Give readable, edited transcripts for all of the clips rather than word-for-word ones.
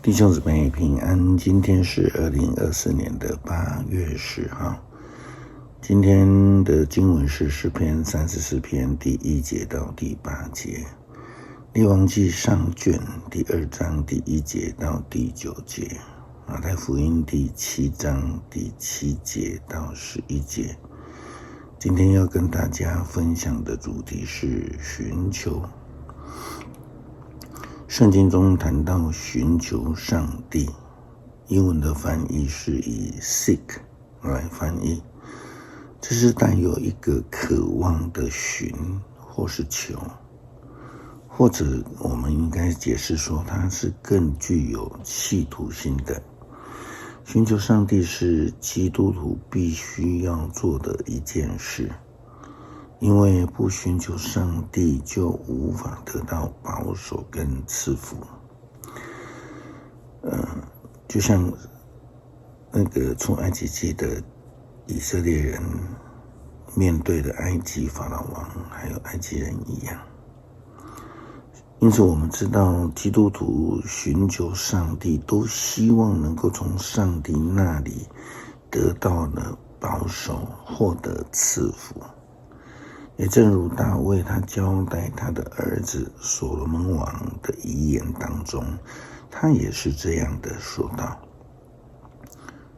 弟兄姊妹平安，今天是2024年的8月10号。今天的经文是诗篇34篇第1节到第8节，列王纪上卷第2章第1节到第9节，马太福音第7章第7节到11节。今天要跟大家分享的主题是寻求。圣经中谈到寻求上帝，英文的翻译是以 seek 来翻译，这是带有一个渴望的寻或是求，或者我们应该解释说它是更具有企图心的。寻求上帝是基督徒必须要做的一件事，因为不寻求上帝就无法得到保守跟赐福。就像那个出埃及记的以色列人面对的埃及法老王还有埃及人一样。因此我们知道基督徒寻求上帝都希望能够从上帝那里得到了保守，获得赐福。也正如大卫他交代他的儿子所罗门王的遗言当中，他也是这样的说道。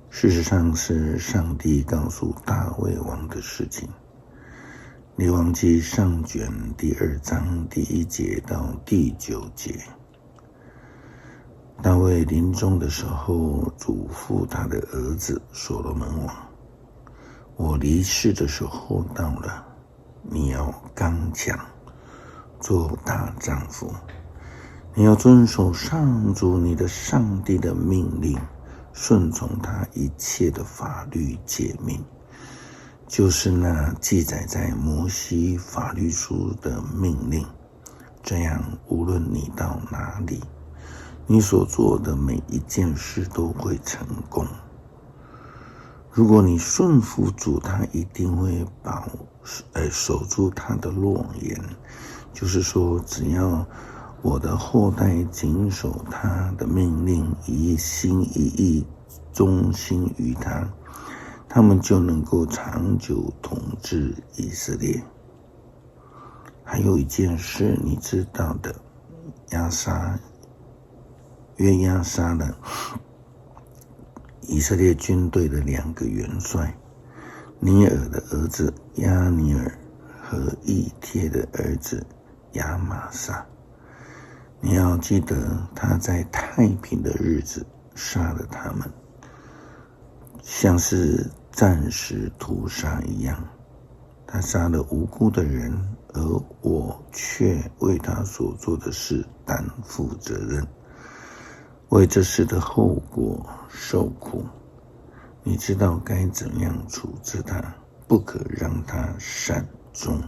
事实上是上帝告诉大卫王的事情。列王纪上卷第2章第1节到第9节，大卫临终的时候嘱咐他的儿子所罗门王，我离世的时候到了，你要刚强，做大丈夫，你要遵守上主你的上帝的命令，顺从他一切的法律诫命，就是那记载在摩西法律书的命令。这样无论你到哪里，你所做的每一件事都会成功。如果你顺服主，他一定会守住他的诺言，就是说只要我的后代谨守他的命令，一心一意忠心于他，他们就能够长久统治以色列。还有一件事你知道的，约押杀了以色列军队的2个元帅，尼尔的儿子亚尼尔和以帖的儿子亚玛撒。你要记得他在太平的日子杀了他们，像是暂时屠杀一样。他杀了无辜的人，而我却为他所做的事担负责任，为这事的后果受苦。你知道该怎样处置他，不可让他善终。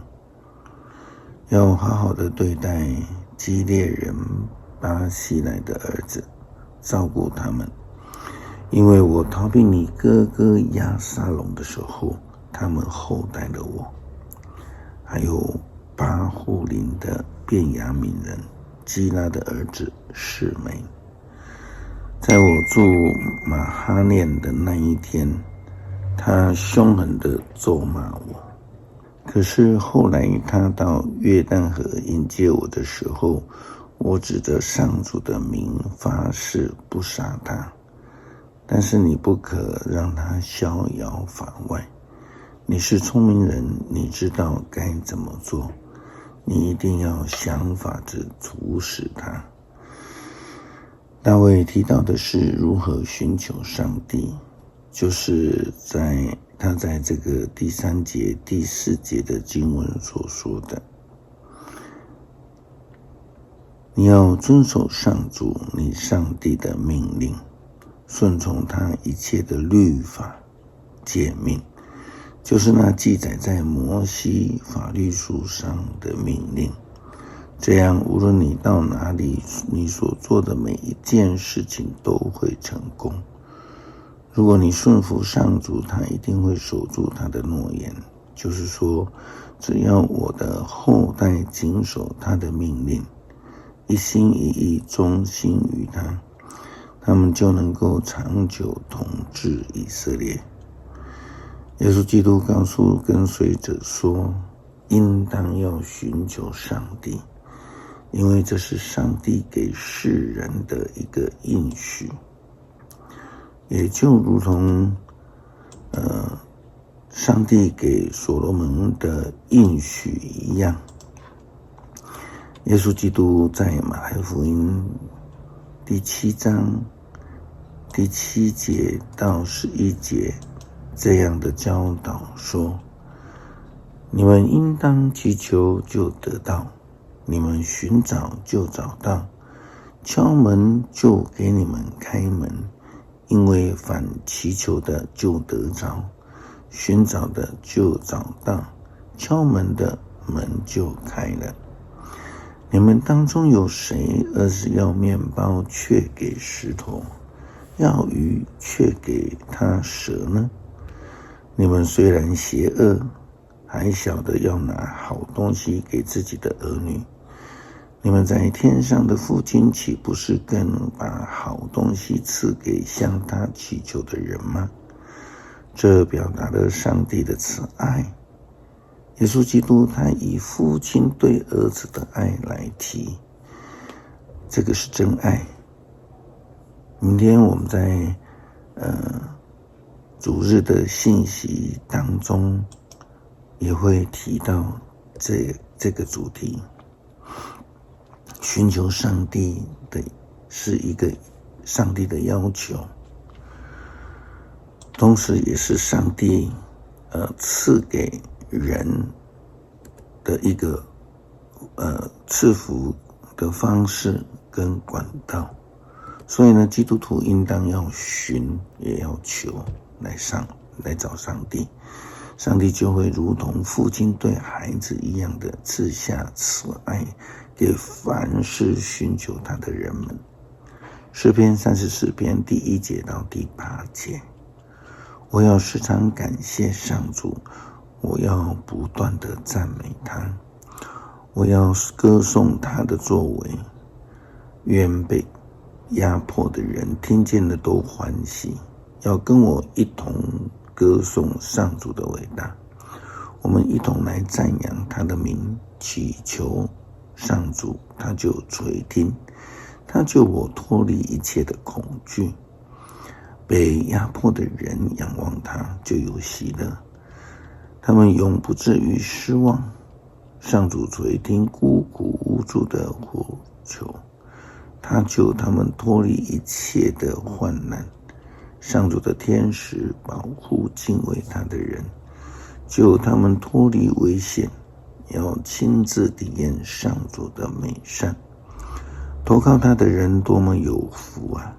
要好好的对待基列人巴西来的儿子，照顾他们，因为我逃避你哥哥押沙龙的时候，他们厚待了我。还有巴户林的便雅悯人基拉的儿子示每，在我住马哈念的那一天，他凶狠地咒骂我。可是后来他到约旦河迎接我的时候，我指着上主的名发誓不杀他。但是你不可让他逍遥法外。你是聪明人，你知道该怎么做，你一定要想法子处死他。大卫提到的是如何寻求上帝，就是他在这个第3节第4节的经文所说的，你要遵守上主你上帝的命令，顺从他一切的律法诫命，就是那记载在摩西法律书上的命令。这样无论你到哪里，你所做的每一件事情都会成功。如果你顺服上主，他一定会守住他的诺言，就是说只要我的后代谨守他的命令，一心一意忠心于他，他们就能够长久统治以色列。耶稣基督告诉跟随者说，应当要寻求上帝，因为这是上帝给世人的一个应许，也就如同上帝给所罗门的应许一样。耶稣基督在马太福音第7章第7节到11节这样的教导说，你们应当祈求就得到，你们寻找就找到，敲门就给你们开门，因为凡祈求的就得着，寻找的就找到，敲门的门就开了。你们当中有谁儿子要面包却给石头，要鱼却给他蛇呢？你们虽然邪恶，还晓得要拿好东西给自己的儿女，你们在天上的父亲岂不是更把好东西赐给向他祈求的人吗？这表达了上帝的慈爱。耶稣基督他以父亲对儿子的爱来提，这个是真爱。明天我们在主日的信息当中也会提到这个主题。寻求上帝的是一个上帝的要求，同时也是上帝赐给人的一个赐福的方式跟管道。所以呢，基督徒应当要寻也要求来找上帝，上帝就会如同父亲对孩子一样的赐下慈爱给凡是寻求他的人们。诗篇34篇第1节到第8节，我要时常感谢上主，我要不断的赞美他，我要歌颂他的作为，愿被压迫的人听见了都欢喜，要跟我一同歌颂上主的伟大。我们一同来赞扬他的名，祈求上主，他就垂听，他救我脱离一切的恐惧。被压迫的人仰望他，就有喜乐，他们永不至于失望。上主垂听孤苦无助的呼求，他救他们脱离一切的患难。上主的天使保护敬畏他的人，救他们脱离危险，要亲自体验上主的美善。投靠他的人多么有福啊！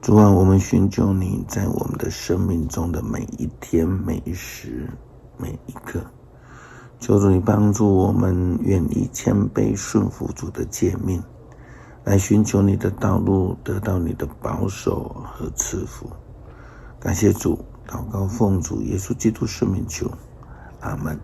主啊，我们寻求你在我们的生命中的每一天、每一时、每一刻。求主你帮助我们，愿意谦卑顺服主的诫命，来寻求你的道路，得到你的保守和赐福。感谢主，祷告奉主耶稣基督圣名求，阿们。